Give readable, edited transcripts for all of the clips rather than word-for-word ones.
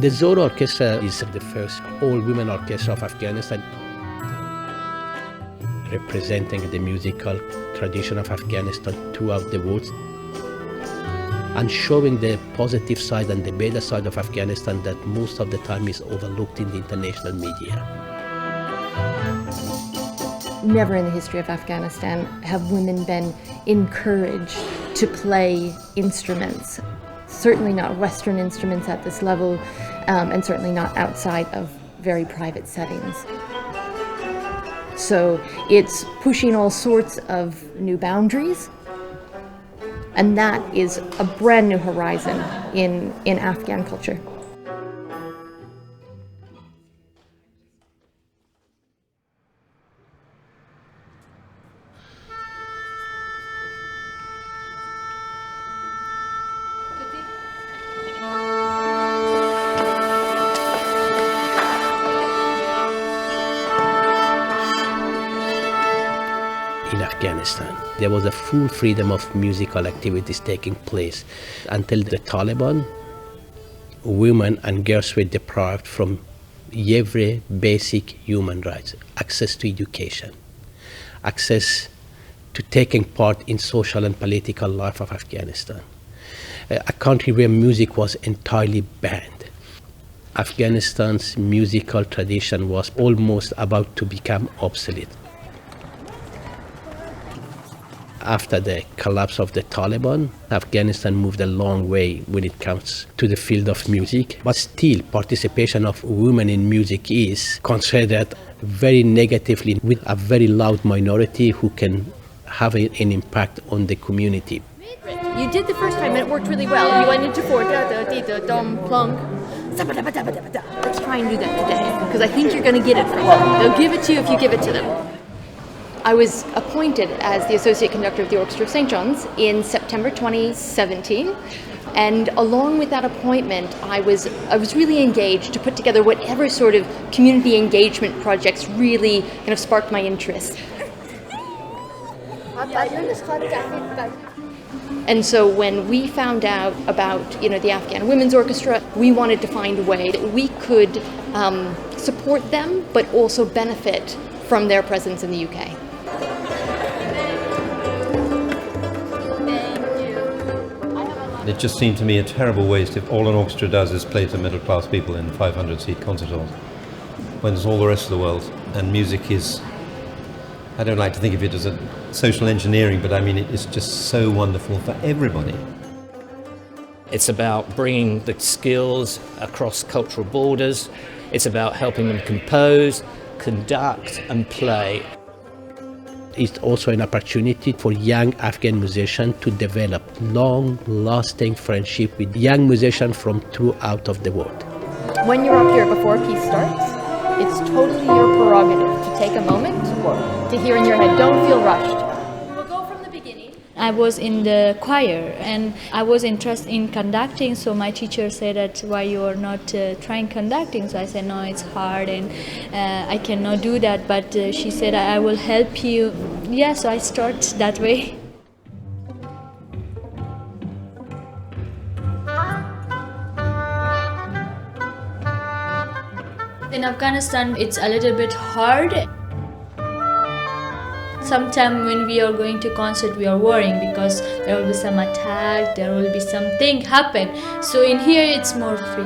The Zohra Orchestra is the first all-women orchestra of Afghanistan, representing the musical tradition of Afghanistan throughout the world and showing the positive side and the better side of Afghanistan that most of the time is overlooked in the international media. Never in the history of Afghanistan have women been encouraged to play instruments. Certainly not Western instruments at this level, and certainly not outside of very private settings. So it's pushing all sorts of new boundaries, and that is a brand new horizon in Afghan culture. In Afghanistan, there was a full freedom of musical activities taking place until the Taliban. Women and girls were deprived from every basic human rights, access to education, access to taking part in social and political life of Afghanistan, a country where music was entirely banned. Afghanistan's musical tradition was almost about to become obsolete. After the collapse of the Taliban, Afghanistan moved a long way when it comes to the field of music, but still participation of women in music is considered very negatively, with a very loud minority who can have an impact on the community. You did the first time and it worked really well. You went into four, da da dee da dum plunk. Let's try and do that today, because I think you're going to get it from them. They'll give it to you if you give it to them. I was appointed as the Associate Conductor of the Orchestra of St. John's in September 2017. And along with that appointment, I was really engaged to put together whatever sort of community engagement projects really kind of sparked my interest. And so when we found out about the Afghan Women's Orchestra, we wanted to find a way that we could support them, but also benefit from their presence in the UK. It just seemed to me a terrible waste if all an orchestra does is play to middle class people in 500-seat concert halls, when there's all the rest of the world. And music is, I don't like to think of it as a social engineering, but I mean it's just so wonderful for everybody. It's about bringing the skills across cultural borders. It's about helping them compose, conduct and play. It's also an opportunity for young Afghan musicians to develop long-lasting friendship with young musicians from throughout of the world. When you're up here before a piece starts, it's totally your prerogative to take a moment to hear in your head. Don't feel rushed. We'll go from the beginning. I was in the choir and I was interested in conducting, so my teacher said that why you are not trying conducting. So I said no, it's hard and I cannot do that, but she said I will help you. Yeah, so I start that way. In Afghanistan it's a little bit hard. Sometimes when we are going to concert, we are worrying because there will be some attack, there will be something happen. So in here, it's more free.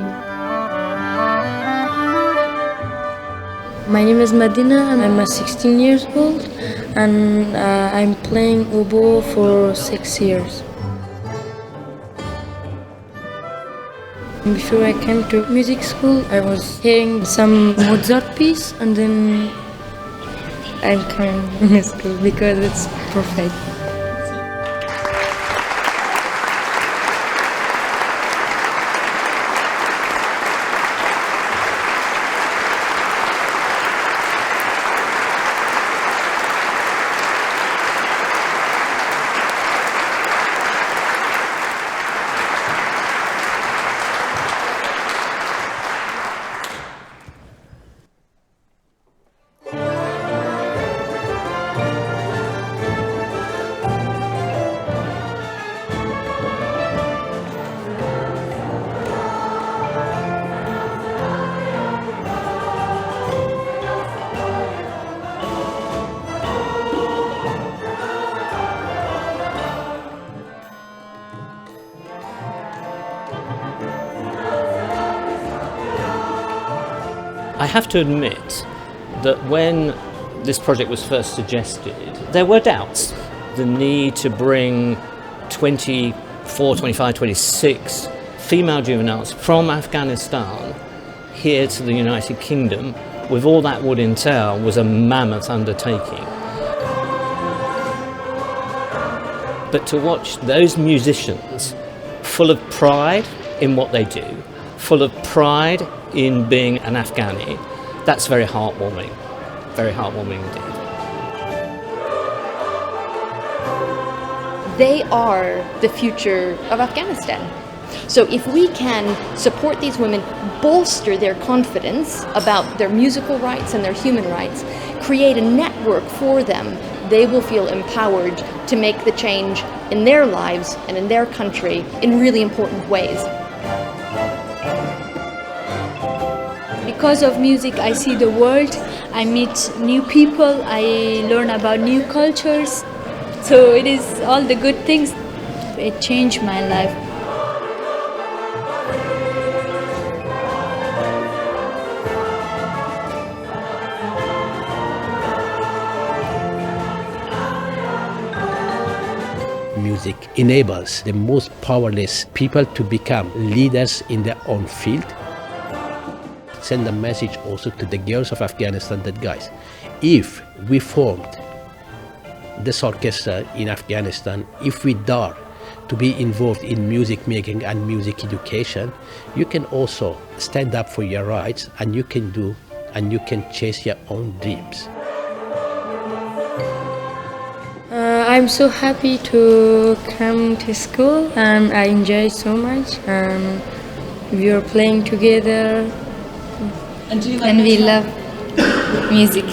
My name is Madina and I'm 16 years old and I'm playing oboe for 6 years. Before I came to music school, I was hearing some Mozart piece and then I'm coming to school because it's perfect. I have to admit that when this project was first suggested, there were doubts. The need to bring 24, 25, 26 female juveniles from Afghanistan here to the United Kingdom, with all that would entail, was a mammoth undertaking. But to watch those musicians full of pride in what they do, full of pride in being an Afghani, that's very heartwarming indeed. They are the future of Afghanistan. So if we can support these women, bolster their confidence about their musical rights and their human rights, create a network for them, they will feel empowered to make the change in their lives and in their country in really important ways. Because of music, I see the world, I meet new people, I learn about new cultures. So it is all the good things. It changed my life. Music enables the most powerless people to become leaders in their own field. Send a message also to the girls of Afghanistan that, guys, if we formed this orchestra in Afghanistan, if we dare to be involved in music making and music education, you can also stand up for your rights, and you can chase your own dreams. I'm so happy to come to school, and I enjoy so much. We are playing together, And do you like and we love music.